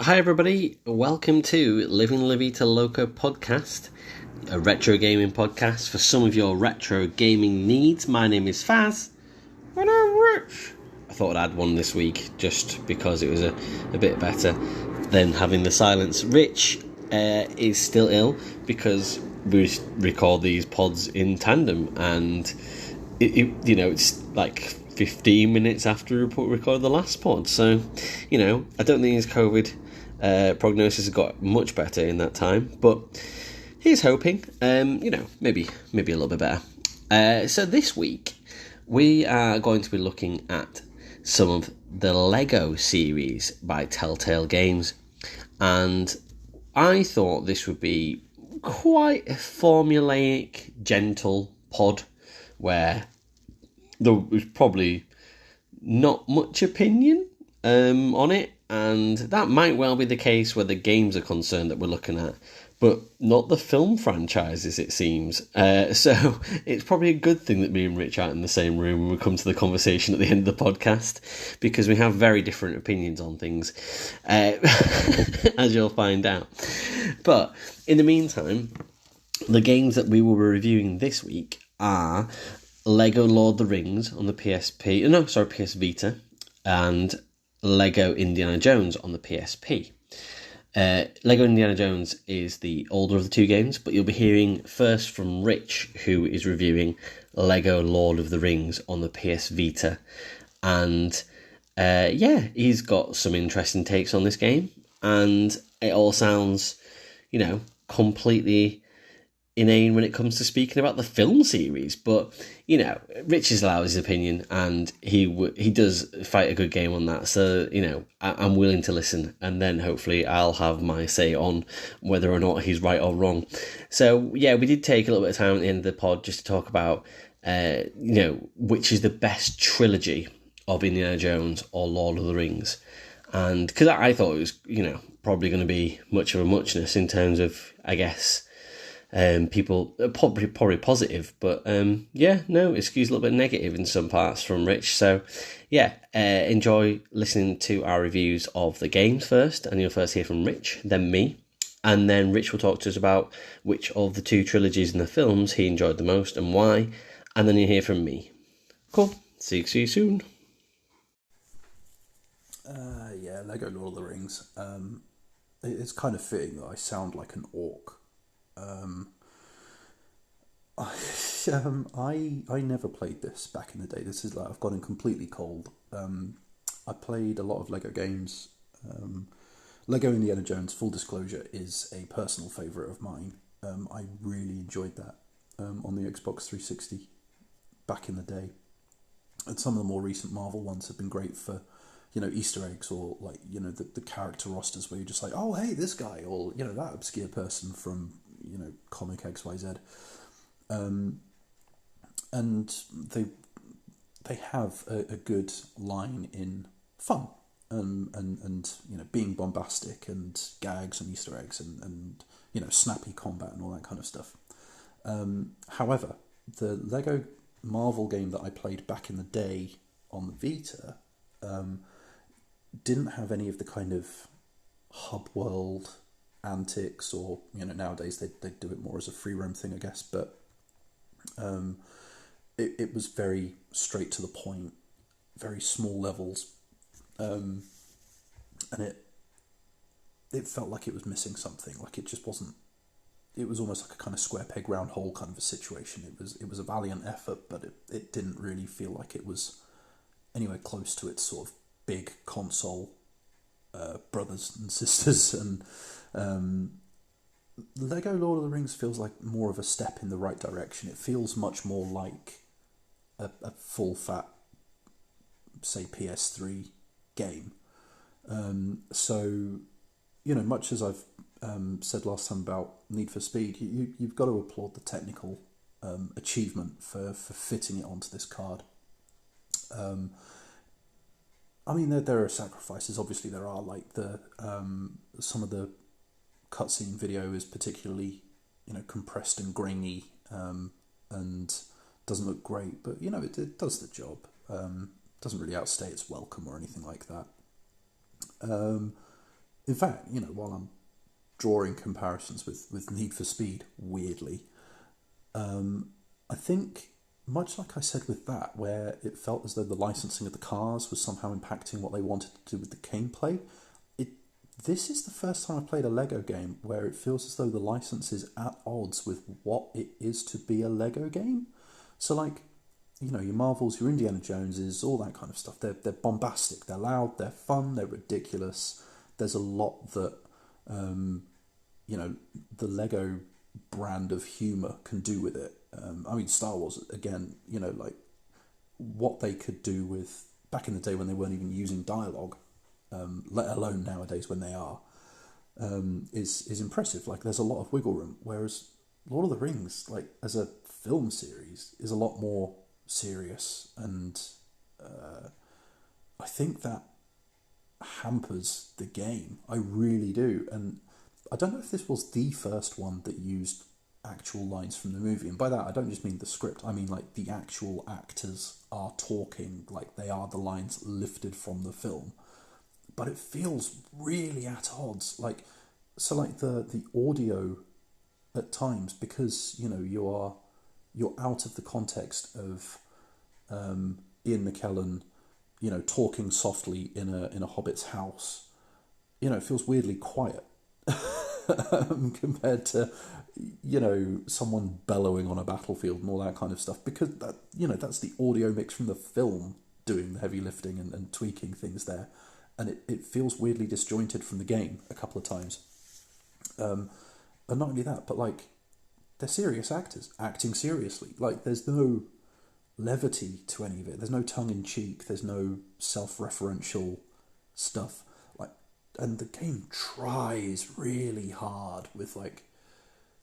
Hi everybody, welcome to Living La Vita Loca podcast, a retro gaming podcast for some of your retro gaming needs. My name is Faz, and I'm Rich. I thought I'd add one this week just because it was a bit better than having the silence. Rich is still ill because we record these pods in tandem, and it's like 15 minutes after we recorded the last pod, so I don't think his COVID prognosis has got much better in that time, but he's hoping maybe a little bit better. So this week we are going to be looking at some of the Lego series by Telltale Games, and I thought this would be quite a formulaic, gentle pod where there was probably not much opinion on it, and that might well be the case where the games are concerned that we're looking at, but not the film franchises, it seems. So it's probably a good thing that me and Rich aren't in the same room when we come to the conversation at the end of the podcast, because we have very different opinions on things, as you'll find out. But in the meantime, the games that we will be reviewing this week are Lego Lord of the Rings on the PS Vita, and Lego Indiana Jones on the PSP. Lego Indiana Jones is the older of the two games, but you'll be hearing first from Rich, who is reviewing Lego Lord of the Rings on the PS Vita. And he's got some interesting takes on this game, and it all sounds, completely inane when it comes to speaking about the film series, but Rich is allowed his opinion, and he does fight a good game on that, so I'm willing to listen, and then hopefully I'll have my say on whether or not he's right or wrong. So we did take a little bit of time at the end of the pod just to talk about which is the best trilogy of Indiana Jones or Lord of the Rings, and because I thought it was probably going to be much of a muchness in terms of, I guess, people probably positive, but it skews a little bit negative in some parts from Rich. So enjoy listening to our reviews of the games first, and you'll first hear from Rich, then me, and then Rich will talk to us about which of the two trilogies in the films he enjoyed the most and why, and then you'll hear from me. Cool. See you soon. Lego Lord of the Rings. It's kind of fitting that I sound like an orc. I never played this back in the day. This is like I've gotten completely cold. I played a lot of Lego games. Lego Indiana Jones, full disclosure, is a personal favourite of mine. I really enjoyed that on the Xbox 360 back in the day. And some of the more recent Marvel ones have been great for, Easter eggs, or like, the character rosters where you're just like, oh, hey, this guy, or, that obscure person from, comic XYZ. And they have a good line in fun and being bombastic and gags and Easter eggs and snappy combat and all that kind of stuff. However, the Lego Marvel game that I played back in the day on the Vita didn't have any of the kind of hub world antics, or nowadays they do it more as a free roam thing, I guess, but it was very straight to the point, very small levels, and it felt like it was missing something. Like it just wasn't. It was almost like a kind of square peg round hole kind of a situation. It was a valiant effort, but it didn't really feel like it was anywhere close to its sort of big console brothers and sisters. And Lego Lord of the Rings feels like more of a step in the right direction. It feels much more like a full fat, say, PS3 game. So, much as I've said last time about Need for Speed, you've got to applaud the technical achievement for fitting it onto this card. There are sacrifices. Obviously, there are, like the some of the cutscene video is particularly, compressed and grainy, and doesn't look great, but it does the job. Doesn't really outstay its welcome or anything like that. In fact, while I'm drawing comparisons with Need for Speed, weirdly, I think, much like I said with that, where it felt as though the licensing of the cars was somehow impacting what they wanted to do with the gameplay, this is the first time I played a Lego game where it feels as though the license is at odds with what it is to be a Lego game. So, like, your Marvels, your Indiana Joneses, all that kind of stuff. They're bombastic, they're loud, they're fun, they're ridiculous. There's a lot that, the Lego brand of humour can do with it. Star Wars, again, like what they could do with, back in the day when they weren't even using dialogue, let alone nowadays when they are, is impressive. Like, there's a lot of wiggle room, whereas Lord of the Rings, like, as a film series, is a lot more serious, and I think that hampers the game. I really do. And I don't know if this was the first one that used actual lines from the movie, and by that I don't just mean the script, I mean like the actual actors are talking like they are the lines lifted from the film. But it feels really at odds, like, so like the audio at times, because you're out of the context of Ian McKellen talking softly in a hobbit's house. It feels weirdly quiet compared to someone bellowing on a battlefield and all that kind of stuff, because that's the audio mix from the film doing the heavy lifting and tweaking things there, and it feels weirdly disjointed from the game a couple of times. And not only that, but like, they're serious actors acting seriously. Like, there's no levity to any of it. There's no tongue-in-cheek. There's no self-referential stuff. Like, and the game tries really hard with like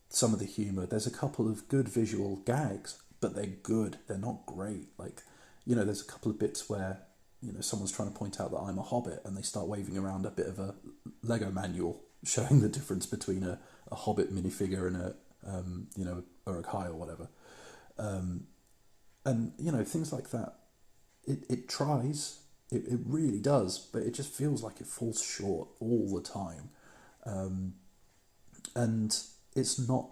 some of the humour. There's a couple of good visual gags, but they're good. They're not great. Like, there's a couple of bits where someone's trying to point out that I'm a hobbit, and they start waving around a bit of a Lego manual showing the difference between a hobbit minifigure and a Uruk-hai or whatever. And things like that. It tries, it really does, but it just feels like it falls short all the time. And it's not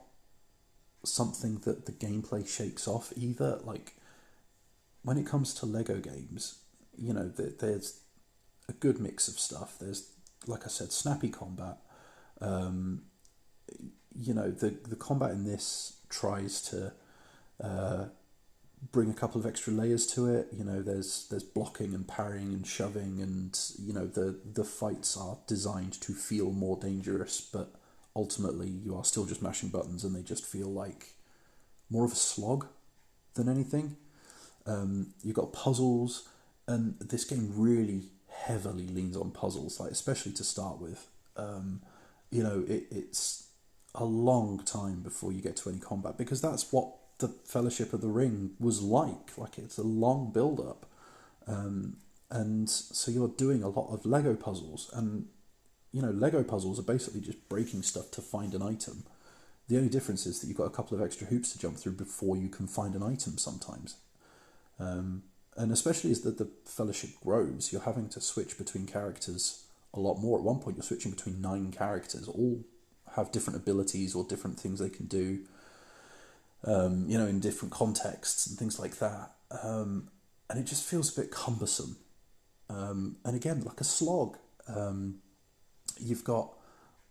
something that the gameplay shakes off either. Like, when it comes to Lego games, there's a good mix of stuff. There's, like I said, snappy combat. The combat in this tries to bring a couple of extra layers to it. There's blocking and parrying and shoving, and the fights are designed to feel more dangerous, but ultimately you are still just mashing buttons, and they just feel like more of a slog than anything. You've got puzzles, and this game really heavily leans on puzzles, like, especially to start with. It's a long time before you get to any combat, because that's what the Fellowship of the Ring was like. Like, it's a long build-up. And so you're doing a lot of Lego puzzles, and Lego puzzles are basically just breaking stuff to find an item. The only difference is that you've got a couple of extra hoops to jump through before you can find an item sometimes. And especially as the Fellowship grows, you're having to switch between characters a lot more. At one point, you're switching between 9 characters, all have different abilities or different things they can do, in different contexts and things like that. And it just feels a bit cumbersome. And again, like a slog. You've got,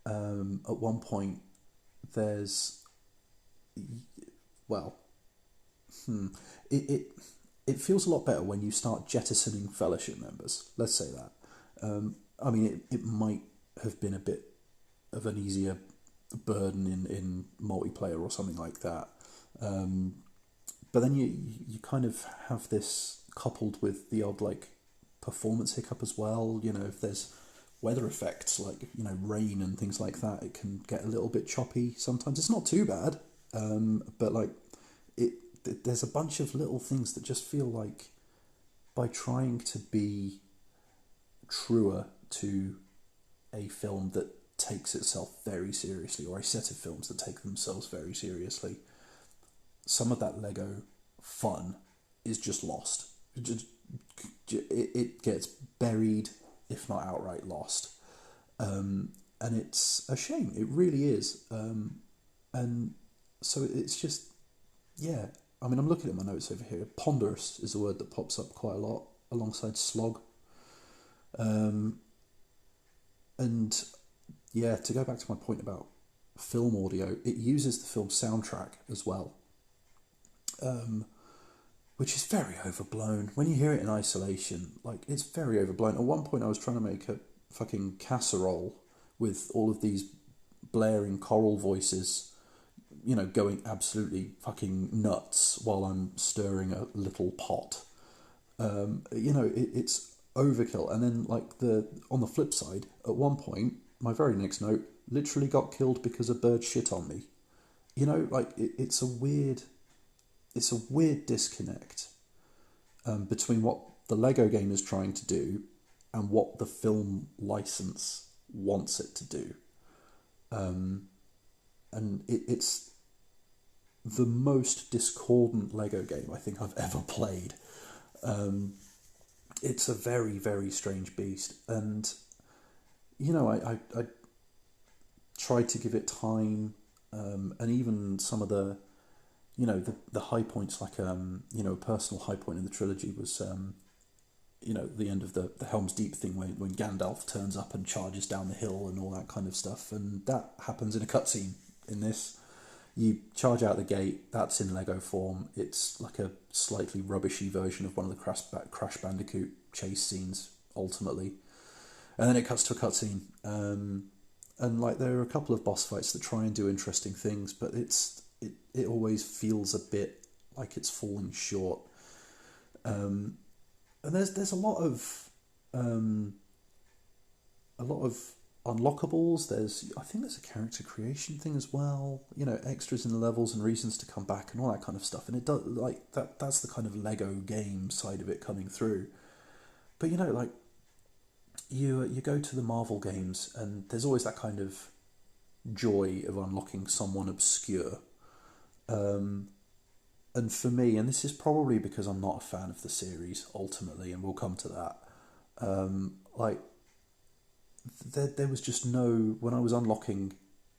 at one point, there's, it feels a lot better when you start jettisoning Fellowship members. Let's say that. It might have been a bit of an easier burden in multiplayer or something like that. But then you kind of have this coupled with the odd like performance hiccup as well. If there's weather effects like rain and things like that, it can get a little bit choppy sometimes. It's not too bad, but like there's a bunch of little things that just feel like, by trying to be truer to a film that takes itself very seriously, or a set of films that take themselves very seriously, some of that Lego fun is just lost. It gets buried, if not outright lost. And it's a shame. It really is. And so it's just, yeah. I mean, I'm looking at my notes over here. Ponderous is a word that pops up quite a lot alongside slog. And yeah, to go back to my point about film audio, it uses the film soundtrack as well, which is very overblown. When you hear it in isolation, like, it's very overblown. At one point I was trying to make a fucking casserole with all of these blaring choral voices, you know, going absolutely fucking nuts while I'm stirring a little pot. You know, it's overkill. And then, like, on the flip side, at one point, my very next note literally got killed because a bird shit on me. You know, like, it's a weird disconnect between what the Lego game is trying to do and what the film license wants it to do. And it's the most discordant Lego game I think I've ever played. It's a very, very strange beast. And, you know, I tried to give it time, and even some of the, you know, the high points, like, you know, a personal high point in the trilogy was, you know, the end of the Helm's Deep thing when Gandalf turns up and charges down the hill and all that kind of stuff. And that happens in a cutscene in this. You charge out the gate, that's in Lego form. It's like a slightly rubbishy version of one of the Crash Bandicoot chase scenes, ultimately. And then it cuts to a cutscene. And, like, there are a couple of boss fights that try and do interesting things, but it always feels a bit like it's falling short. And there's a lot of unlockables. I think there's a character creation thing as well. You know, extras in the levels and reasons to come back and all that kind of stuff. And it does, like, that's the kind of Lego game side of it coming through. But, you know, like, you go to the Marvel games and there's always that kind of joy of unlocking someone obscure. And for me, and this is probably because I'm not a fan of the series ultimately, and we'll come to that, like, there was just no, when I was unlocking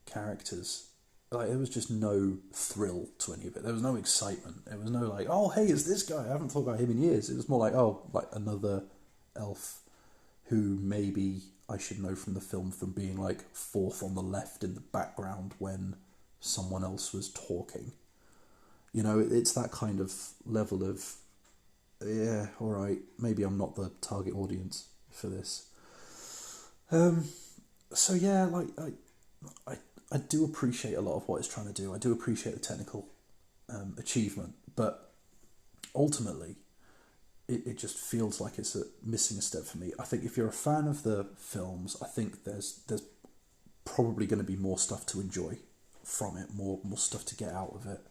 characters, like, there was just no thrill to any of it. There was no excitement. There was no, like, oh, hey, it's this guy. I haven't thought about him in years. It was more like, oh, like another elf who maybe I should know from the film from being, like, fourth on the left in the background when someone else was talking. You know, it's that kind of level of, yeah, all right, maybe I'm not the target audience for this. So yeah, like, I do appreciate a lot of what it's trying to do. I do appreciate the technical achievement, but ultimately, it just feels like it's missing a step for me. I think if you're a fan of the films, I think there's probably going to be more stuff to enjoy from it, more stuff to get out of it.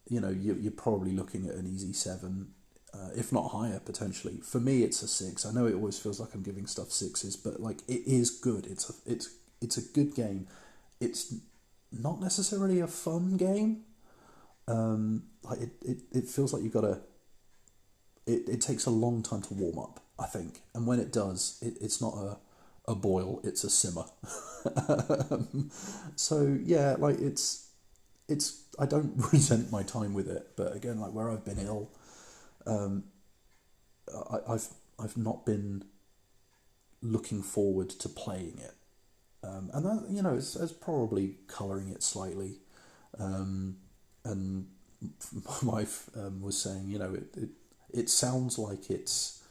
You know, you're probably looking at an easy 7, if not higher potentially. For me, it's a 6. I know it always feels like I'm giving stuff 6s, but, like, it is good. It's a good game. It's not necessarily a fun game. Like, it feels like you've got to. It takes a long time to warm up, I think, and when it does, it's not a boil, it's a simmer. So yeah, like, it's I don't resent my time with it, but again, like, where I've been ill, I've not been looking forward to playing it, and that, you know, it's probably colouring it slightly, and my wife was saying, you know, it sounds like it's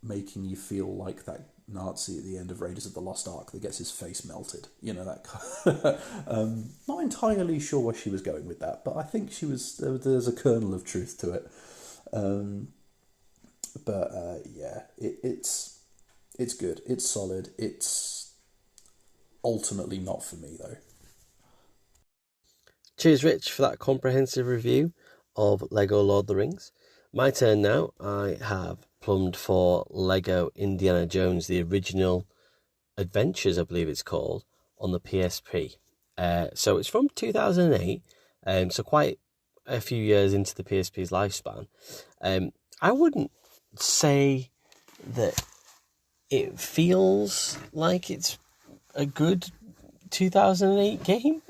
making you feel like that Nazi at the end of Raiders of the Lost Ark that gets his face melted. You know, that kind not entirely sure where she was going with that, but I think there's a kernel of truth to it. Yeah, it's good. It's solid. It's ultimately not for me, though. Cheers, Rich, for that comprehensive review of Lego Lord of the Rings. My turn now. I have plumbed for Lego Indiana Jones, the original Adventures, I believe it's called, on the PSP. So it's from 2008, so quite a few years into the PSP's lifespan. I wouldn't say that it feels like it's a good 2008 game.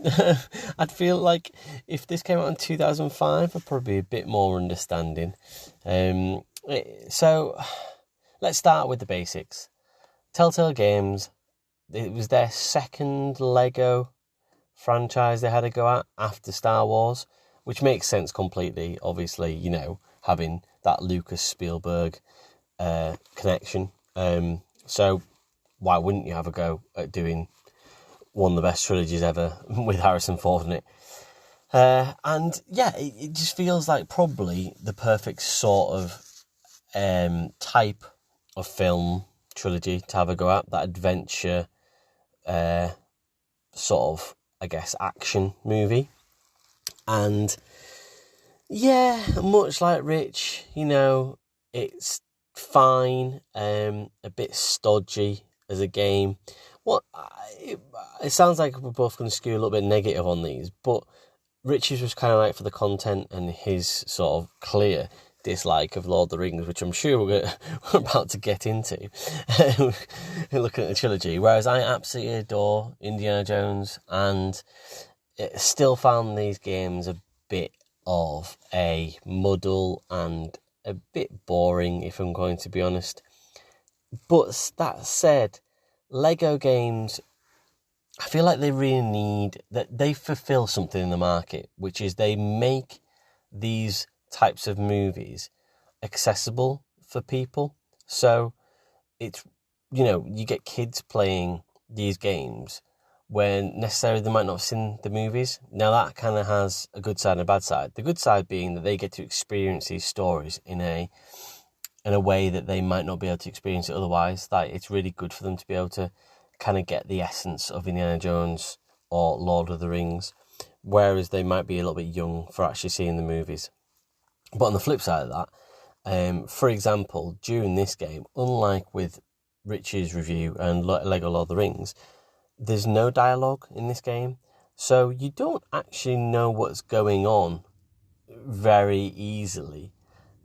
I'd feel like if this came out in 2005, I'd probably be a bit more understanding. So let's start with the basics. Telltale Games, it was their second Lego franchise they had to go at after Star Wars, which makes sense completely, obviously, you know, having that Lucas Spielberg connection. So why wouldn't you have a go at doing one of the best trilogies ever with Harrison Ford in it? And yeah, it just feels like probably the perfect sort of type of film trilogy to have a go at, that adventure sort of, I guess, action movie. And yeah, much like Rich, you know, it's fine, a bit stodgy as a game. It sounds like we're both going to skew a little bit negative on these, but Rich's was kind of like for the content and his sort of clear dislike of Lord of the Rings, which I'm sure we're about to get into looking at the trilogy, whereas I absolutely adore Indiana Jones and still found these games a bit of a muddle and a bit boring, if I'm going to be honest. But that said, Lego games, I feel like they really need that they fulfill something in the market, which is they make these types of movies accessible for people. So it's, you know, you get kids playing these games when necessarily they might not have seen the movies. Now that kind of has a good side and a bad side. The good side being that they get to experience these stories in a way that they might not be able to experience it otherwise. Like, it's really good for them to be able to kind of get the essence of Indiana Jones or Lord of the Rings, whereas they might be a little bit young for actually seeing the movies. But on the flip side of that, for example, during this game, unlike with Rich's review and Lego Lord of the Rings, there's no dialogue in this game, so you don't actually know what's going on very easily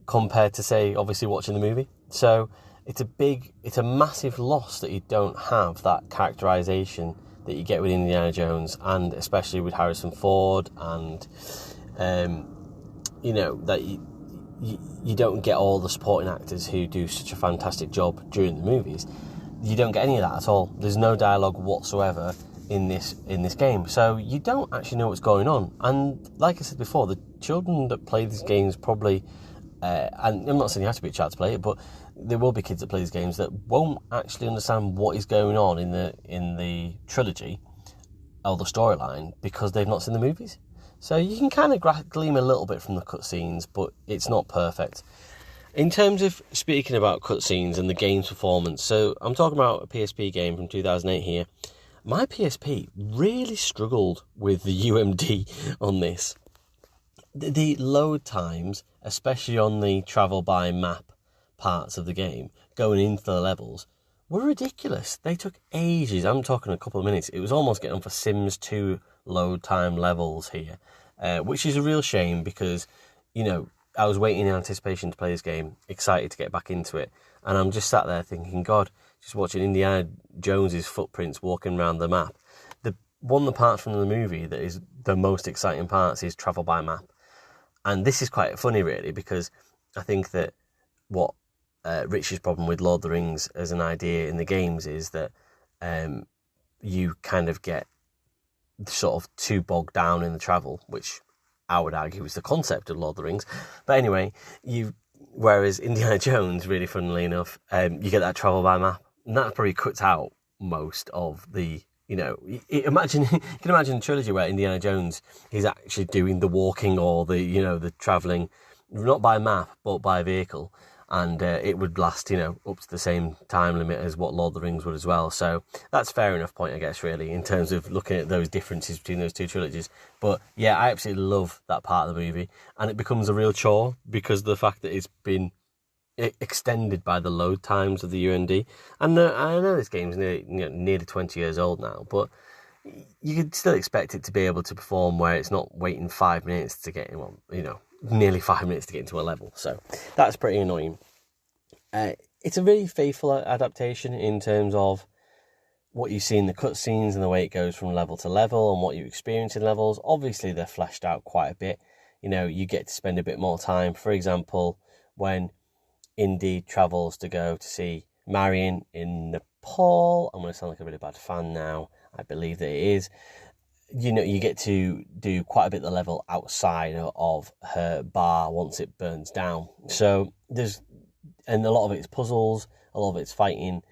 compared to, say, obviously watching the movie. So it's a massive loss that you don't have that characterization that you get with Indiana Jones, and especially with Harrison Ford, and you know, that you don't get all the supporting actors who do such a fantastic job during the movies. You don't get any of that at all. There's no dialogue whatsoever in this game, so you don't actually know what's going on. And like I said before, the children that play these games probably, and I'm not saying you have to be a child to play it, but there will be kids that play these games that won't actually understand what is going on in the trilogy or the storyline because they've not seen the movies. So you can kind of glean a little bit from the cutscenes, but it's not perfect. In terms of speaking about cutscenes and the game's performance, so I'm talking about a PSP game from 2008 here. My PSP really struggled with the UMD on this. The load times, especially on the travel by map parts of the game, going into the levels, were ridiculous. They took ages. I'm talking a couple of minutes. It was almost getting on for Sims 2 load time levels here, which is a real shame because, you know, I was waiting in anticipation to play this game, excited to get back into it, and I'm just sat there thinking, God, just watching Indiana Jones's footprints walking around the map. One of the parts from the movie that is the most exciting parts is travel by map. And this is quite funny, really, because I think that what Rich's problem with Lord of the Rings as an idea in the games is that you kind of get sort of too bogged down in the travel, which I would argue is the concept of Lord of the Rings. But anyway, whereas Indiana Jones, really funnily enough, you get that travel by map, and that probably cuts out most of the, you know, you can imagine a trilogy where Indiana Jones is actually doing the walking or the, you know, the travelling, not by map, but by vehicle. And it would last, you know, up to the same time limit as what Lord of the Rings would as well. So that's fair enough point, I guess, really, in terms of looking at those differences between those two trilogies. But yeah, I absolutely love that part of the movie. And it becomes a real chore because of the fact that it's been extended by the load times of the UND. And I know this game's nearly 20 years old now, but you could still expect it to be able to perform where it's not waiting 5 minutes to get in, well, you know, nearly 5 minutes to get into a level. So that's pretty annoying. it's a really faithful adaptation in terms of what you see in the cutscenes and the way it goes from level to level and what you experience in levels. Obviously, they're fleshed out quite a bit. You get to spend a bit more time. For example, when Indy travels to go to see Marion in Nepal, I'm going to sound like a really bad fan now. I believe that it is. You get to do quite a bit of the level outside of her bar once it burns down. So and a lot of it's puzzles, a lot of it's fighting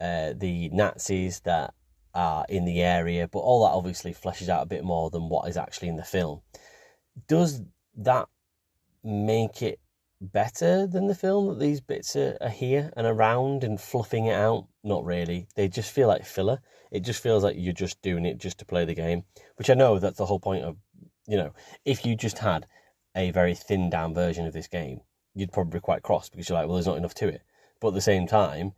the Nazis that are in the area, but all that obviously fleshes out a bit more than what is actually in the film. Does that make it better than the film, that these bits are here and around and fluffing it out? Not really. They just feel like filler. It just feels like you're just doing it just to play the game, which I know that's the whole point of, if you just had a very thinned down version of this game, you'd probably be quite cross because you're like, well, there's not enough to it. But at the same time,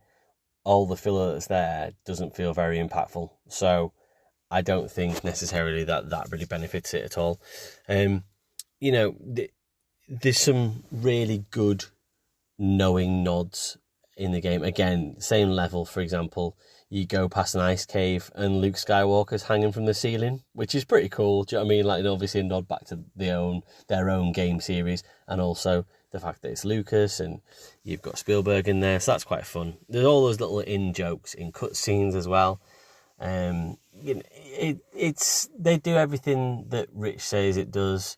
all the filler that's there doesn't feel very impactful. So I don't think necessarily that really benefits it at all. There's some really good knowing nods in the game. Again, same level, for example, you go past an ice cave and Luke Skywalker's hanging from the ceiling, which is pretty cool. Do you know what I mean? Like, obviously a nod back to their own game series, and also the fact that it's Lucas and you've got Spielberg in there, so that's quite fun. There's all those little in-jokes in cutscenes as well. They do everything that Rich says it does,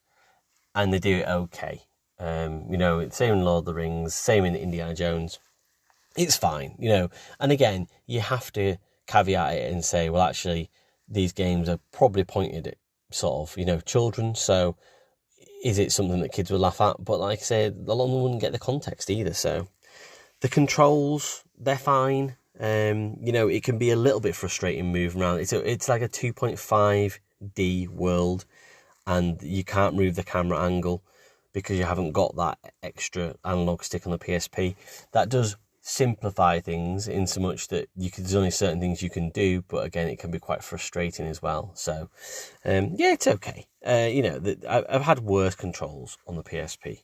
and they do it okay. Same in Lord of the Rings, same in Indiana Jones. It's fine, and again, you have to caveat it and say, well, actually, these games are probably pointed at sort of, children, so is it something that kids would laugh at? But like I said, a lot of them wouldn't get the context either, so the controls, they're fine. It can be a little bit frustrating moving around. It's like a 2.5D world, and you can't move the camera angle because you haven't got that extra analog stick on the PSP. That does simplify things in so much that there's only certain things you can do, but again, it can be quite frustrating as well. So, it's okay. I've had worse controls on the PSP.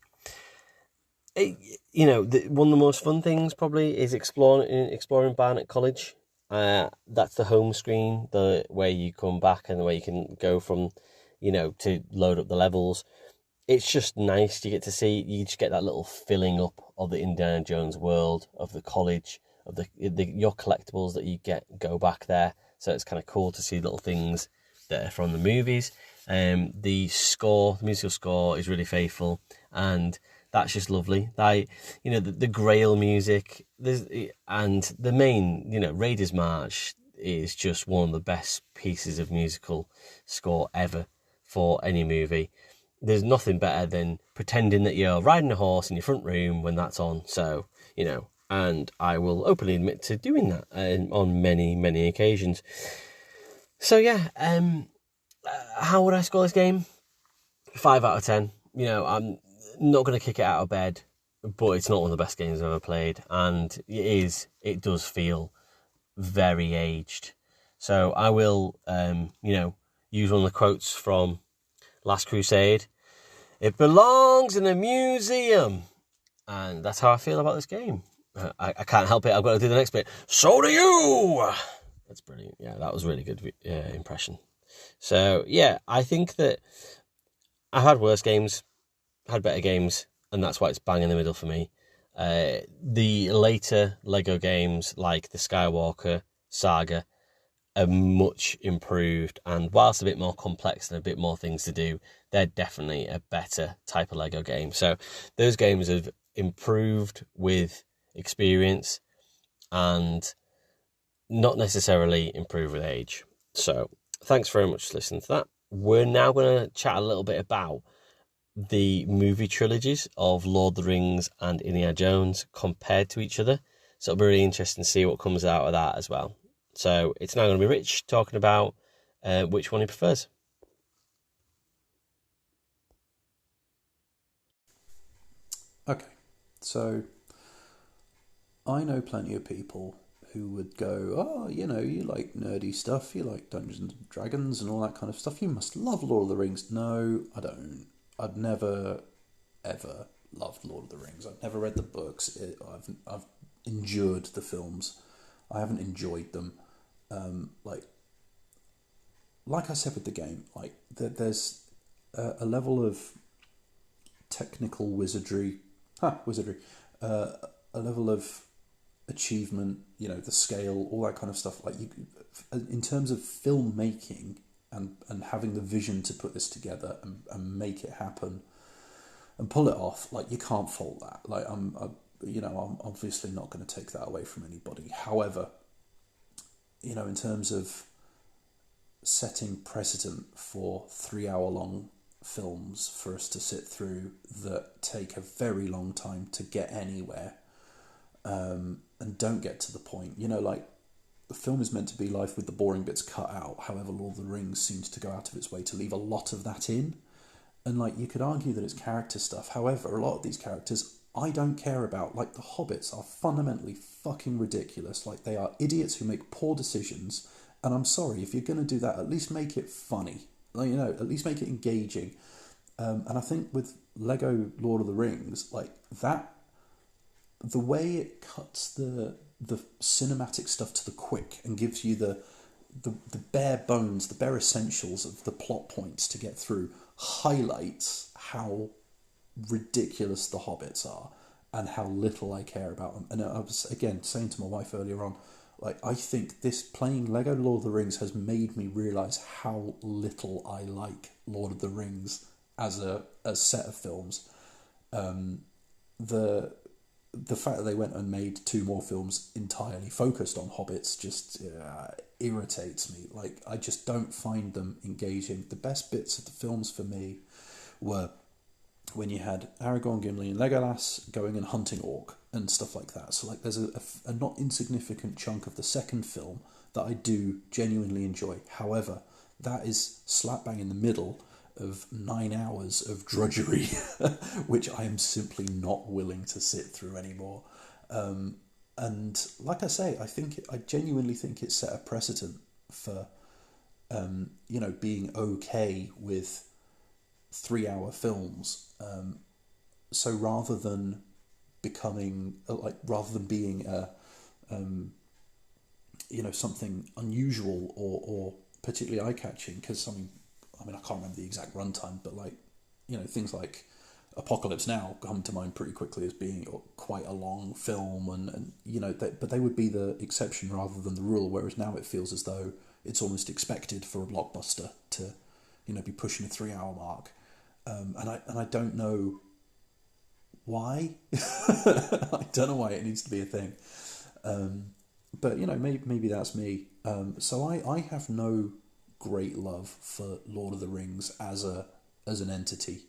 One of the most fun things probably is exploring Barnet College. That's the home screen, the way you come back and the way you can go from, to load up the levels. It's just nice. You just get that little filling up of the Indiana Jones world, of the college, of your collectibles that you go back there. So it's kind of cool to see little things that are from the movies. The musical score is really faithful, and that's just lovely. The Grail music, and the main, Raiders March is just one of the best pieces of musical score ever for any movie. There's nothing better than pretending that you're riding a horse in your front room when that's on. So, and I will openly admit to doing that on many, many occasions. So, yeah, how would I score this game? 5 out of 10. I'm not going to kick it out of bed, but it's not one of the best games I've ever played. And it does feel very aged. So I will, use one of the quotes from Last Crusade. It belongs in a museum. And that's how I feel about this game. I can't help it. I've got to do the next bit. So do you! That's brilliant. Yeah, that was a really good impression. So, yeah, I think that I've had worse games, had better games, and that's why it's bang in the middle for me. The later Lego games, like the Skywalker saga, are much improved, and whilst a bit more complex and a bit more things to do, they're definitely a better type of Lego game. So those games have improved with experience and not necessarily improved with age. So thanks very much for listening to that. We're now going to chat a little bit about the movie trilogies of Lord of the Rings and Indiana Jones compared to each other. So it'll be really interesting to see what comes out of that as well. So it's now going to be Rich talking about which one he prefers. Okay, so I know plenty of people who would go, oh, you like nerdy stuff, you like Dungeons and Dragons and all that kind of stuff, you must love Lord of the Rings. No, I don't. I'd never, ever loved Lord of the Rings. I've never read the books. I've endured the films. I haven't enjoyed them. Like I said with the game, like there's a level of technical wizardry, a level of achievement, the scale, all that kind of stuff. Like in terms of filmmaking and having the vision to put this together and make it happen and pull it off, like you can't fault that. Like I'm obviously not going to take that away from anybody. However, in terms of setting precedent for 3-hour long films for us to sit through that take a very long time to get anywhere, and don't get to the point. Like the film is meant to be life with the boring bits cut out. However, Lord of the Rings seems to go out of its way to leave a lot of that in. And like you could argue that it's character stuff. However, a lot of these characters I don't care about. Like the Hobbits are fundamentally fucking ridiculous. Like they are idiots who make poor decisions. And I'm sorry, if you're going to do that, at least make it funny. Like, at least make it engaging. And I think with Lego Lord of the Rings, like that, the way it cuts the cinematic stuff to the quick and gives you the bare bones, the bare essentials of the plot points to get through, highlights how ridiculous the Hobbits are and how little I care about them. And I was, again, saying to my wife earlier on, like, I think this playing Lego Lord of the Rings has made me realise how little I like Lord of the Rings as a set of films. The fact that they went and made 2 more films entirely focused on Hobbits just irritates me. Like, I just don't find them engaging. The best bits of the films for me were when you had Aragorn, Gimli and Legolas going and hunting orc and stuff like that. So like there's a not insignificant chunk of the second film that I do genuinely enjoy. However, that is slap bang in the middle of 9 hours of drudgery, which I am simply not willing to sit through anymore. And like I say, I genuinely think it set a precedent for, being okay with 3-hour films. So rather than being something unusual or particularly eye-catching, because I can't remember the exact runtime, but things like Apocalypse Now come to mind pretty quickly as being quite a long film, but they would be the exception rather than the rule. Whereas now it feels as though it's almost expected for a blockbuster to, be pushing a 3-hour mark, and I don't know why. I don't know why it needs to be a thing, but maybe that's me. So I have no great love for Lord of the Rings as an entity.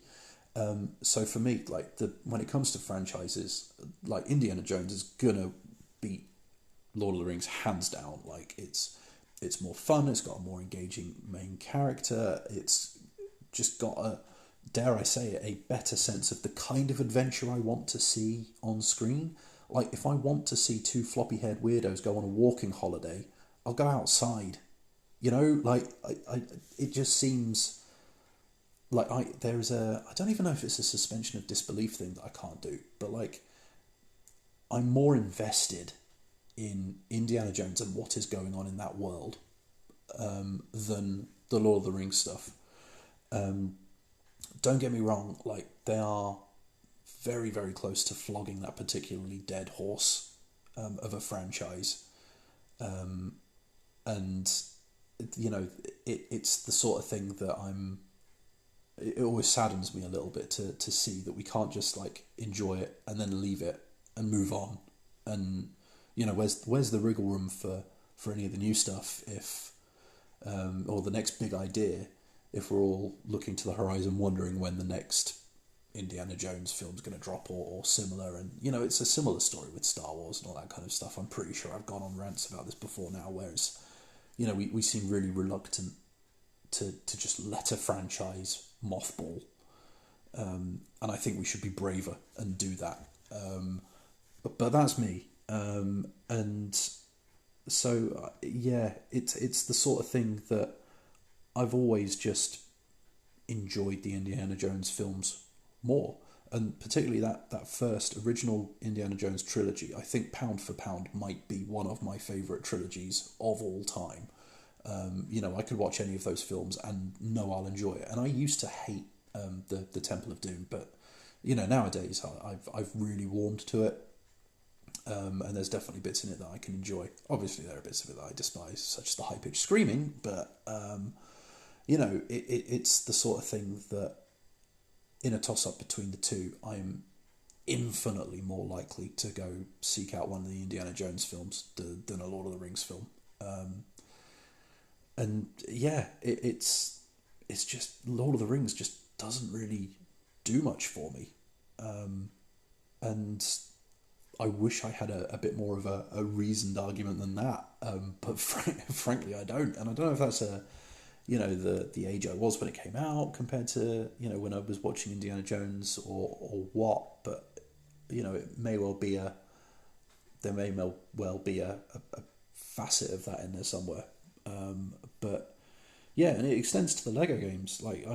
So for me, when it comes to franchises, like Indiana Jones is gonna beat Lord of the Rings hands down. Like it's more fun, it's got a more engaging main character, it's just got a, dare I say it, a better sense of the kind of adventure I want to see on screen. Like if I want to see 2 floppy-haired weirdos go on a walking holiday, I'll go outside. It just seems like I don't even know if it's a suspension of disbelief thing that I can't do, but I'm more invested in Indiana Jones and what is going on in that world than the Lord of the Rings stuff. Don't get me wrong, they are very, very close to flogging that particularly dead horse of a franchise. And it's the sort of thing that it always saddens me a little bit to see that we can't just enjoy it and then leave it and move on. And where's the wriggle room for any of the new stuff if or the next big idea if we're all looking to the horizon wondering when the next Indiana Jones film's going to drop or similar. And it's a similar story with Star Wars and all that kind of stuff. I'm pretty sure I've gone on rants about this before now, whereas we seem really reluctant to just let a franchise mothball, and I think we should be braver and do that. But that's me, and so it's the sort of thing that I've always just enjoyed the Indiana Jones films more. and particularly that first original Indiana Jones trilogy, I think pound for pound might be one of my favourite trilogies of all time. I could watch any of those films and know I'll enjoy it. And I used to hate the Temple of Doom, but nowadays I've really warmed to it. And there's definitely bits in it that I can enjoy. Obviously, there are bits of it that I despise, such as the high-pitched screaming, but it's the sort of thing that, in a toss-up between the two, I'm infinitely more likely to go seek out one of the Indiana Jones films than a Lord of the Rings film. It's just Lord of the Rings just doesn't really do much for me, and I wish I had a bit more of a reasoned argument than that. But frankly, I don't, and I don't know if that's the age I was when it came out compared to when I was watching Indiana Jones or what, but it may well be there may well be a facet of that in there somewhere. But yeah, and it extends to the Lego games. Like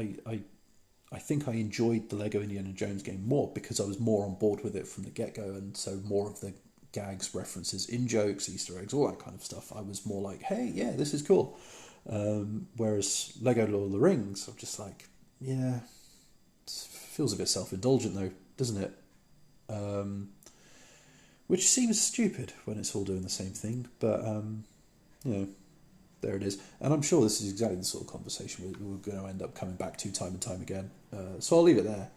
I think I enjoyed the Lego Indiana Jones game more because I was more on board with it from the get-go, and so more of the gags, references, in-jokes, Easter eggs, all that kind of stuff, I was more like, hey, yeah, this is cool. Whereas Lego Lord of the Rings, I'm just like, yeah, it feels a bit self-indulgent though, doesn't it? Which seems stupid when it's all doing the same thing, but there it is. And I'm sure this is exactly the sort of conversation we're going to end up coming back to time and time again. So I'll leave it there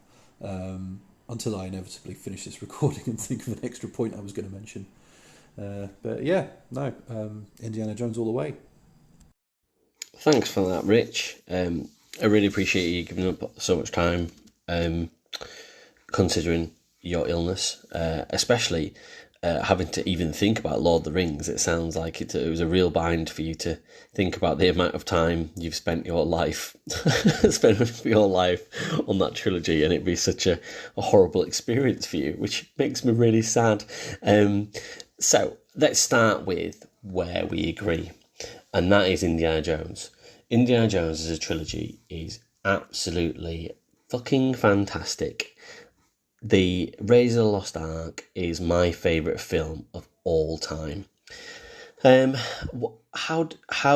until I inevitably finish this recording and think of an extra point I was going to mention. But yeah, no, Indiana Jones all the way. Thanks for that, Rich. I really appreciate you giving up so much time, considering your illness, especially having to even think about Lord of the Rings. It sounds like it was a real bind for you to think about the amount of time you've spent your life on that trilogy, and it'd be such a horrible experience for you, which makes me really sad. So let's start with where we agree, and that is Indiana Jones. Indiana Jones as a trilogy is absolutely fucking fantastic. The Raiders of the Lost Ark is my favourite film of all time. How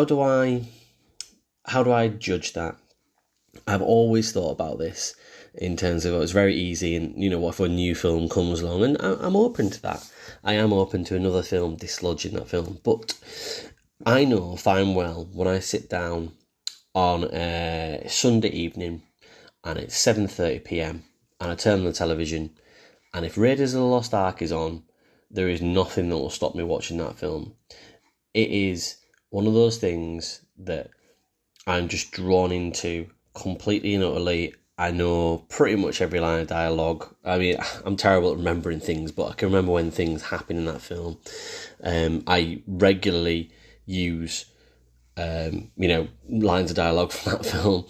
do I judge that? I've always thought about this in terms of it's very easy, and what if a new film comes along, and I'm open to that. I am open to another film dislodging that film, but I know fine well when I sit down on a Sunday evening and it's 7:30 p.m. and I turn on the television, and if Raiders of the Lost Ark is on, there is nothing that will stop me watching that film. It is one of those things that I'm just drawn into completely and utterly. I know pretty much every line of dialogue. I mean, I'm terrible at remembering things, but I can remember when things happen in that film. I regularly use, lines of dialogue from that film.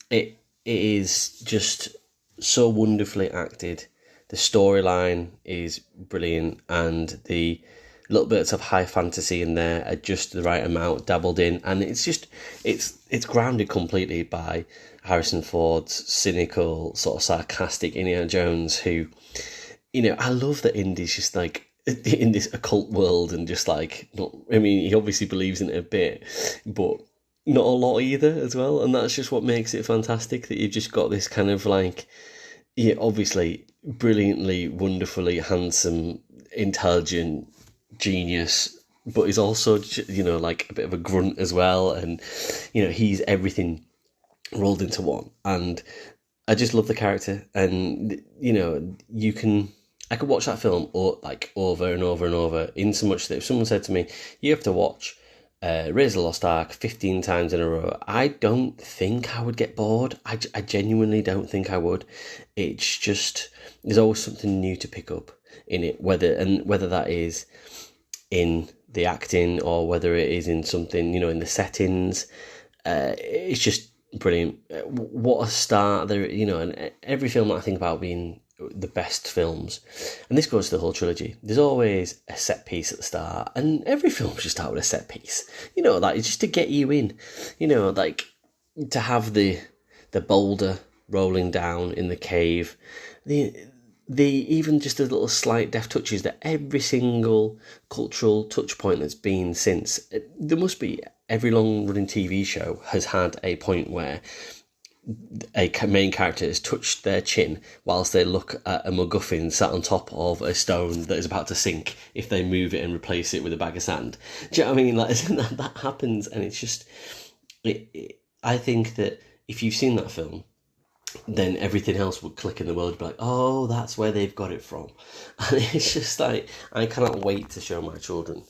It is just so wonderfully acted. The storyline is brilliant, and the little bits of high fantasy in there are just the right amount dabbled in, and it's grounded completely by Harrison Ford's cynical, sort of sarcastic Indiana Jones, who, I love that Indy's just like in this occult world, and just like, he obviously believes in it a bit, but not a lot either as well, and that's just what makes it fantastic, that you've just got this kind of like, obviously brilliantly, wonderfully handsome, intelligent genius, but he's also, like a bit of a grunt as well, and he's everything rolled into one, and I just love the character. And I could watch that film over and over and over, in so much that if someone said to me, you have to watch Raiders of the Lost Ark 15 times in a row, I don't think I would get bored. I genuinely don't think I would. It's just, there's always something new to pick up in it, whether that is in the acting or whether it is in something, in the settings. It's just brilliant. What a start there, and every film that I think about being the best films, and this goes to the whole trilogy, there's always a set piece at the start, and every film should start with a set piece, like just to get you in, like to have the boulder rolling down in the cave, the even just the little slight deft touches that every single cultural touch point that's been since. There must be, every long-running TV show has had a point where a main character has touched their chin whilst they look at a MacGuffin sat on top of a stone that is about to sink if they move it and replace it with a bag of sand. Do you know what I mean? Like, that happens, and it's just... I think that if you've seen that film, then everything else would click in the world. You'd be like, oh, that's where they've got it from. And it's just like, I cannot wait to show my children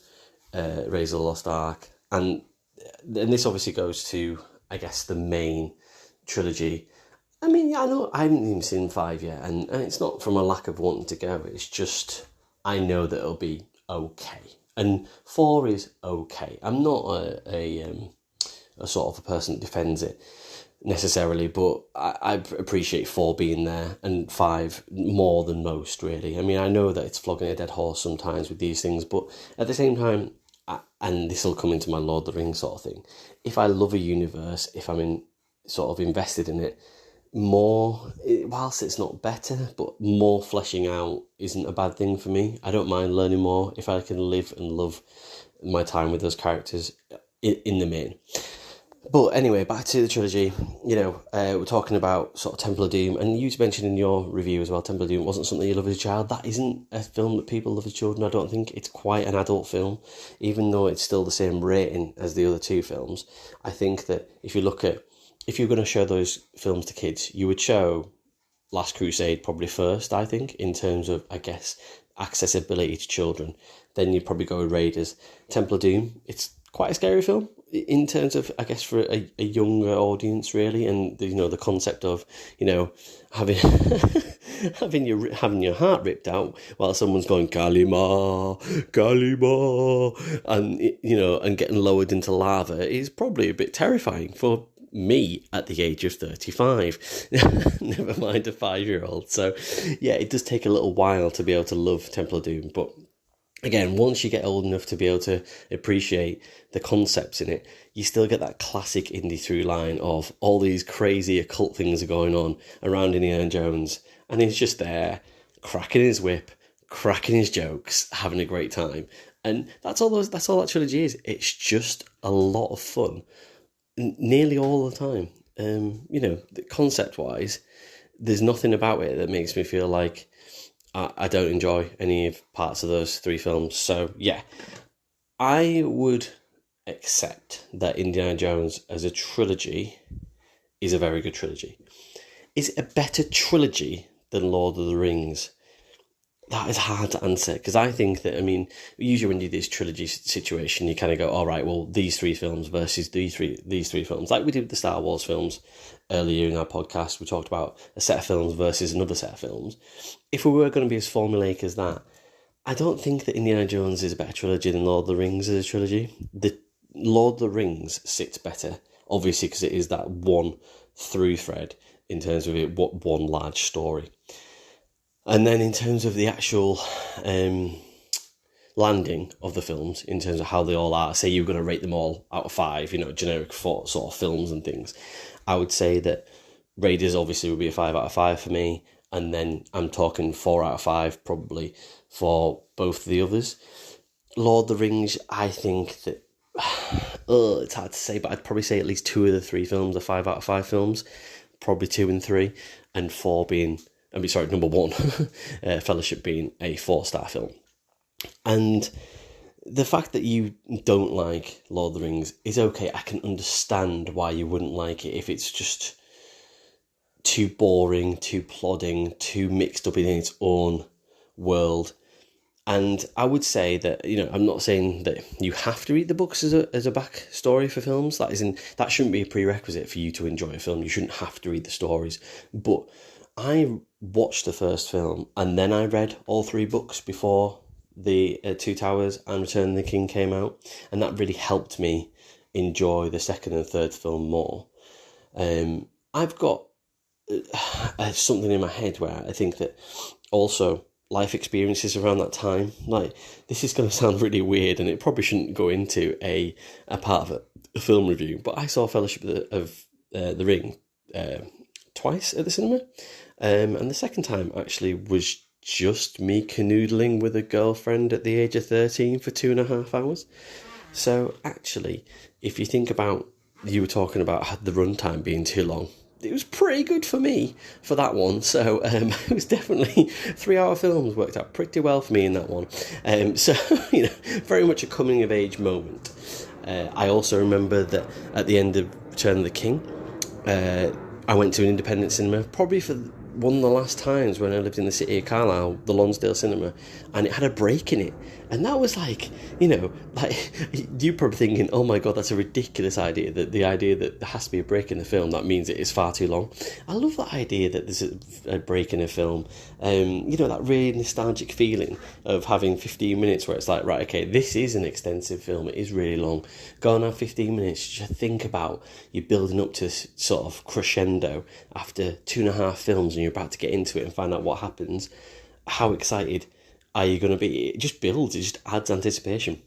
Raise of the Lost Ark. And this obviously goes to, I guess, the main trilogy. I mean, I know I haven't even seen 5 yet, and it's not from a lack of wanting to go. It's just, I know that it'll be okay. And 4 is okay. I'm not a sort of a person that defends it necessarily, but I appreciate 4 being there and 5 more than most, really. I mean, I know that it's flogging a dead horse sometimes with these things, but at the same time, and this will come into my Lord of the Rings sort of thing, if I love a universe, if I'm sort of invested in it, more, whilst it's not better, but more fleshing out isn't a bad thing for me. I don't mind learning more if I can live and love my time with those characters in the main. But anyway, back to the trilogy. We're talking about sort of Temple of Doom, and you mentioned in your review as well, Temple of Doom wasn't something you loved as a child. That isn't a film that people love as children. I don't think it's quite an adult film, even though it's still the same rating as the other 2 films. I think that if you're going to show those films to kids, you would show Last Crusade probably first, I think, in terms of, I guess, accessibility to children. Then you'd probably go with Raiders. Temple of Doom, it's quite a scary film in terms of, I guess, for a younger audience, really, and the concept of having having your heart ripped out while someone's going Kalima, Kalima, and getting lowered into lava is probably a bit terrifying for me at the age of 35. Never mind a 5-year-old. So yeah, it does take a little while to be able to love Temple of Doom, but again, once you get old enough to be able to appreciate the concepts in it, you still get that classic Indy through line of all these crazy occult things are going on around Indiana Jones, and he's just there, cracking his whip, cracking his jokes, having a great time. And that's all that trilogy is. It's just a lot of fun, nearly all the time. Concept-wise, there's nothing about it that makes me feel like I don't enjoy any of parts of those 3 films. So, yeah, I would accept that Indiana Jones as a trilogy is a very good trilogy. Is it a better trilogy than Lord of the Rings? That is hard to answer, because I think that, usually when you do this trilogy situation, you kind of go, all right, well, these 3 films versus these three films. Like we did with the Star Wars films earlier in our podcast, we talked about a set of films versus another set of films. If we were going to be as formulaic as that, I don't think that Indiana Jones is a better trilogy than Lord of the Rings as a trilogy. The Lord of the Rings sits better, obviously, because it is that one through thread in terms of it, one large story. And then in terms of the actual landing of the films, in terms of how they all are, say you're going to rate them all out of 5, generic sort of films and things, I would say that Raiders obviously would be a 5 out of 5 for me, and then I'm talking 4 out of 5 probably for both the others. Lord of the Rings, I think that, it's hard to say, but I'd probably say at least 2 of the 3 films are 5 out of 5 films, probably 2 and 3, and 4 being... number 1, Fellowship being a 4-star film. And the fact that you don't like Lord of the Rings is okay. I can understand why you wouldn't like it if it's just too boring, too plodding, too mixed up in its own world. And I would say that, I'm not saying that you have to read the books as a backstory for films. That shouldn't be a prerequisite for you to enjoy a film. You shouldn't have to read the stories. But I watched the first film and then I read all 3 books before the Two Towers and Return of the King came out, and that really helped me enjoy the second and third film more. I've got something in my head where I think that also life experiences around that time, like, this is going to sound really weird and it probably shouldn't go into a part of a film review, but I saw Fellowship of the Ring twice at the cinema. And the second time actually was just me canoodling with a girlfriend at the age of 13 for 2.5 hours. So actually, if you think about, you were talking about the runtime being too long, it was pretty good for me for that one. So it was definitely 3-hour films worked out pretty well for me in that one. So, very much a coming of age moment. I also remember that at the end of Return of the King, I went to an independent cinema, probably for one of the last times when I lived in the city of Carlisle, the Lonsdale Cinema, and it had a break in it. And that was like, you're probably thinking, oh my God, that's a ridiculous idea, that the idea that there has to be a break in the film, that means it is far too long. I love that idea that there's a break in a film. That really nostalgic feeling of having 15 minutes where it's like, right, okay, this is an extensive film, it is really long. Go and have 15 minutes to think about you building up to this sort of crescendo after 2.5 films and you're about to get into it and find out what happens. How excited are you going to be? It just builds, it just adds anticipation.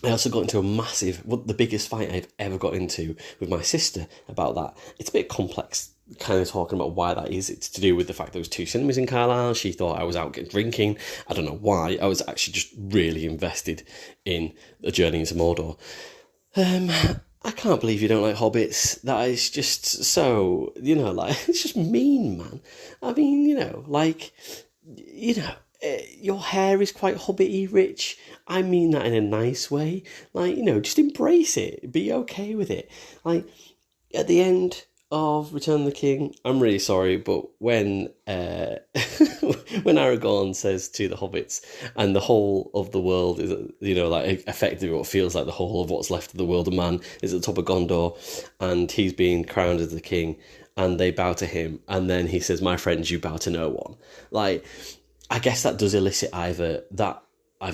I also got into the biggest fight I've ever got into with my sister about that. It's a bit complex, kind of talking about why that is. It's to do with the fact there was 2 cinemas in Carlisle. She thought I was out drinking. I don't know why. I was actually just really invested in a journey into Mordor. I can't believe you don't like Hobbits. That is just so, it's just mean, man. I mean, your hair is quite Hobbit-y, Rich. I mean that in a nice way. Just embrace it. Be okay with it. At the end of Return of the King, I'm really sorry, but when when Aragorn says to the hobbits, and the whole of the world is, effectively what feels like the whole of what's left of the world of man is at the top of Gondor, and he's being crowned as the king, and they bow to him, and then he says, "My friends, you bow to no one." I guess that does elicit either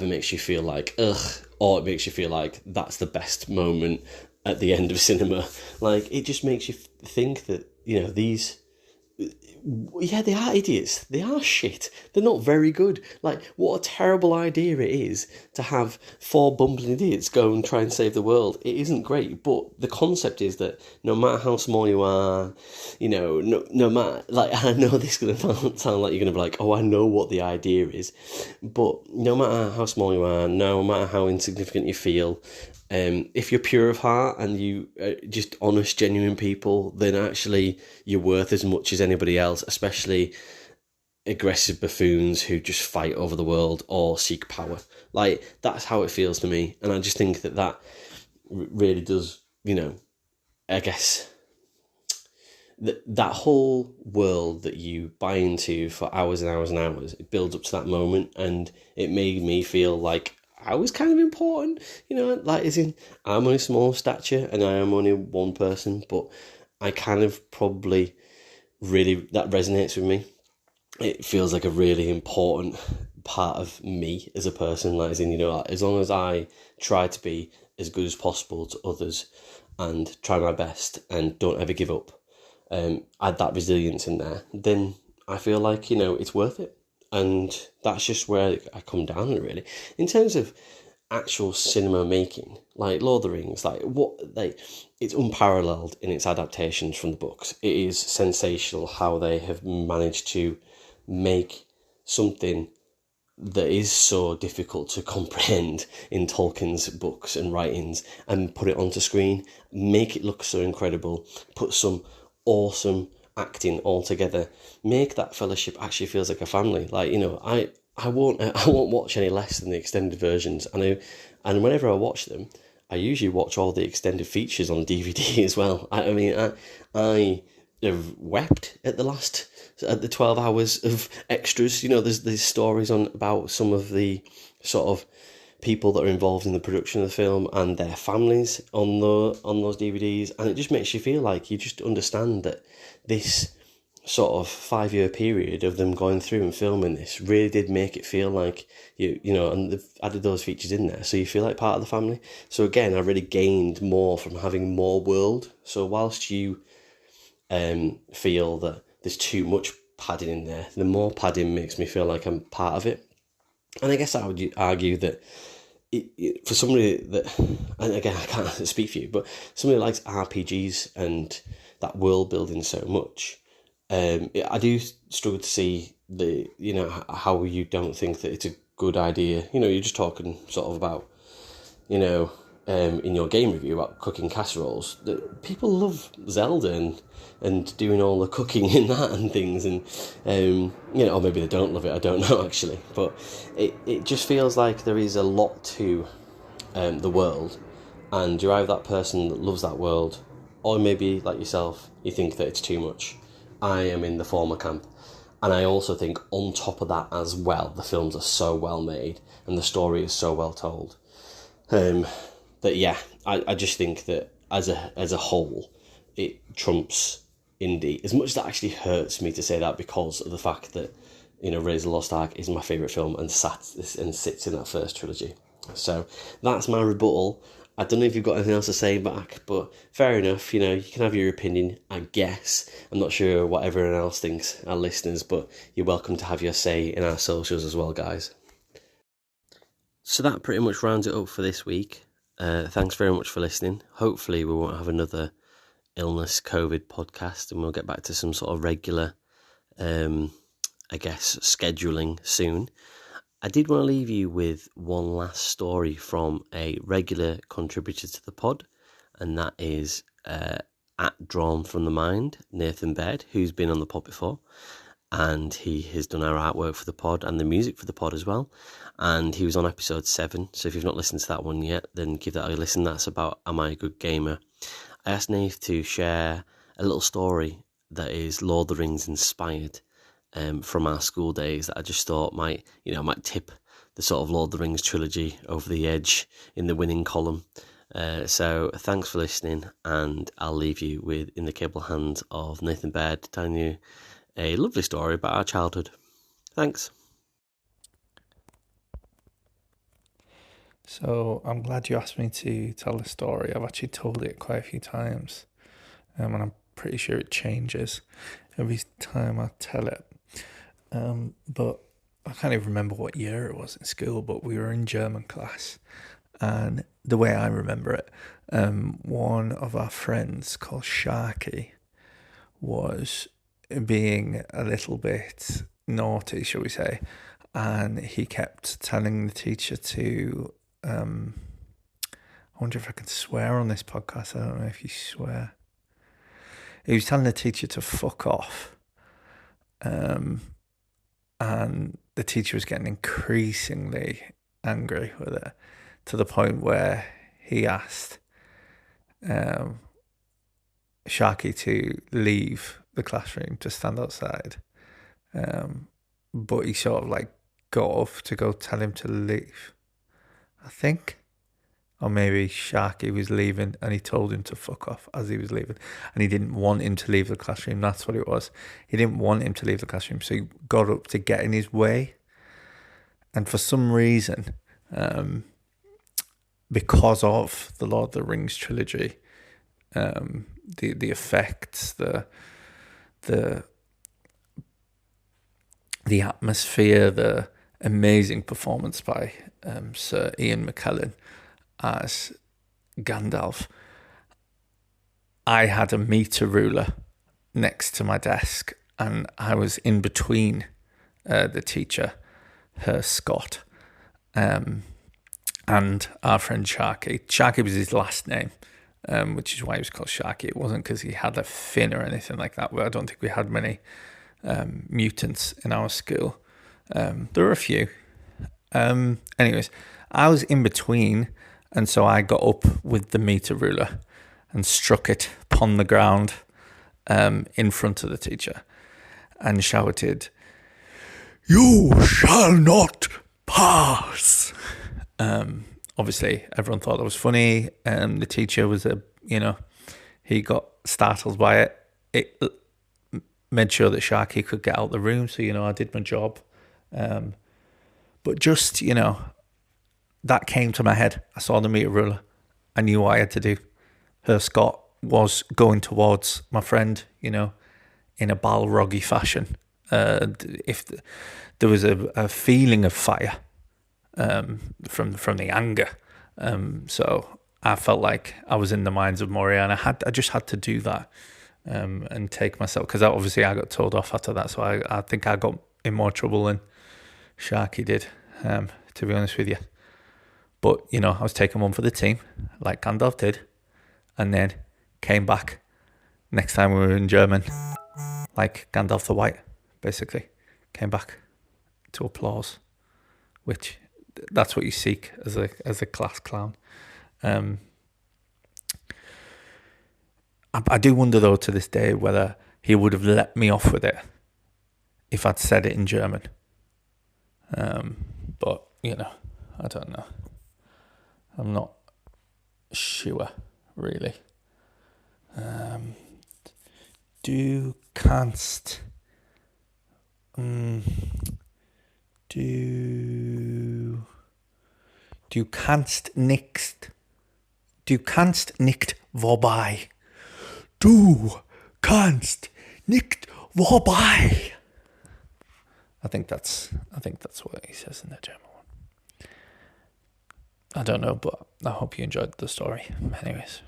makes you feel like, ugh, or it makes you feel like that's the best moment at the end of cinema. It just makes you think that, these... Yeah, they are idiots. They are shit. They're not very good. What a terrible idea it is to have 4 bumbling idiots go and try and save the world. It isn't great, but the concept is that no matter how small you are, no matter... I know this is going to sound like you're going to be like, oh, I know what the idea is, but no matter how small you are, no matter how insignificant you feel, if you're pure of heart and you just honest, genuine people, then actually you're worth as much as anybody else, especially aggressive buffoons who just fight over the world or seek power. That's how it feels to me. And I just think that really does, I guess, that whole world that you buy into for hours and hours and hours, it builds up to that moment, and it made me feel like I was kind of important, as in, I'm only small stature and I am only one person, but I kind of probably really, that resonates with me. It feels like a really important part of me as a person, as in, as long as I try to be as good as possible to others and try my best and don't ever give up, add that resilience in there, then I feel like, it's worth it. And that's just where I come down on, really. In terms of actual cinema making, Lord of the Rings, it's unparalleled in its adaptations from the books. It is sensational how they have managed to make something that is so difficult to comprehend in Tolkien's books and writings and put it onto screen, make it look so incredible, put some awesome acting all together, make that fellowship actually feels like a family. I won't watch any less than the extended versions, and whenever I watch them, I usually watch all the extended features on DVD as well. I have wept at the 12 hours of extras. There's stories about some of the sort of people that are involved in the production of the film and their families on those DVDs, and it just makes you feel like you just understand that this sort of 5-year period of them going through and filming this really did make it feel like and they've added those features in there so you feel like part of the family. So again, I really gained more from having more world. So whilst you feel that there's too much padding in there, the more padding makes me feel like I'm part of it. And I guess I would argue that for somebody that, and again, I can't speak for you, but somebody who likes RPGs and that world building so much, I do struggle to see how you don't think that it's a good idea. You're just talking sort of about, in your game review about cooking casseroles, that people love Zelda and doing all the cooking in that and things, and or maybe they don't love it, I don't know actually, but it just feels like there is a lot to the world, and you're either that person that loves that world, or maybe like yourself, you think that it's too much. I am in the former camp, and I also think on top of that as well, the films are so well made and the story is so well told, that yeah, I just think that as a whole, it trumps Indy. As much as that actually hurts me to say that, because of the fact that Raiders of the Lost Ark is my favourite film and sits in that first trilogy. So that's my rebuttal. I don't know if you've got anything else to say back, but fair enough. You can have your opinion, I guess. I'm not sure what everyone else thinks, our listeners, but you're welcome to have your say in our socials as well, guys. So that pretty much rounds it up for this week. Thanks very much for listening. Hopefully we won't have another illness COVID podcast, and we'll get back to some sort of regular, scheduling soon. I did want to leave you with one last story from a regular contributor to the pod, and that is at Drawn from the Mind, Nathan Baird, who's been on the pod before, and he has done our artwork for the pod and the music for the pod as well, and he was on episode 7, so if you've not listened to that one yet, then give that a listen. That's about Am I a Good Gamer? I asked Nate to share a little story that is Lord of the Rings inspired, from our school days, that I just thought might tip the sort of Lord of the Rings trilogy over the edge in the winning column. So thanks for listening, and I'll leave you with In the Capable Hands of Nathan Baird, telling you a lovely story about our childhood. Thanks. So I'm glad you asked me to tell the story. I've actually told it quite a few times, and I'm pretty sure it changes every time I tell it. But I can't even remember what year it was in school, but we were in German class, and the way I remember it, one of our friends called Sharky was being a little bit naughty, shall we say, and he kept telling the teacher to, I wonder if I can swear on this podcast, I don't know if you swear. He was telling the teacher to fuck off, and the teacher was getting increasingly angry with it, to the point where he asked Sharky to leave the classroom, to stand outside. But he sort of got off to go tell him to leave, I think. Or maybe Sharky was leaving and he told him to fuck off as he was leaving. And he didn't want him to leave the classroom. That's what it was. He didn't want him to leave the classroom. So he got up to get in his way. And for some reason, because of the Lord of the Rings trilogy, the effects, the atmosphere, the amazing performance by Sir Ian McKellen as Gandalf, I had a meter ruler next to my desk, and I was in between the teacher, her Scott, and our friend Sharky. Sharky was his last name, which is why he was called Sharky. It wasn't because he had a fin or anything like that. I don't think we had many mutants in our school. There were a few. Anyways, I was in between, and so I got up with the meter ruler and struck it upon the ground in front of the teacher and shouted, "You shall not pass!" Obviously, everyone thought that was funny. The teacher was he got startled by it. It made sure that Sharky could get out of the room, so I did my job. But just, that came to my head. I saw the meter ruler. I knew what I had to do. Her Scott was going towards my friend, in a Balroggy fashion. If there was a feeling of fire from the anger. So I felt like I was in the minds of Moria, and I just had to do that. and take myself, because obviously I got told off after that, so I think I got in more trouble than Sharky did, to be honest with you. But, you know, I was taking one for the team, like Gandalf did, and then came back next time we were in German, like Gandalf the White, basically. Came back to applause, which that's what you seek as a class clown. I do wonder, though, to this day, whether he would have let me off with it if I'd said it in German. But, you know, I don't know. I'm not sure, really. Du kannst nicht vorbei. Du kannst nicht vorbei. I think that's what he says in the German one. I don't know, but I hope you enjoyed the story. Anyways,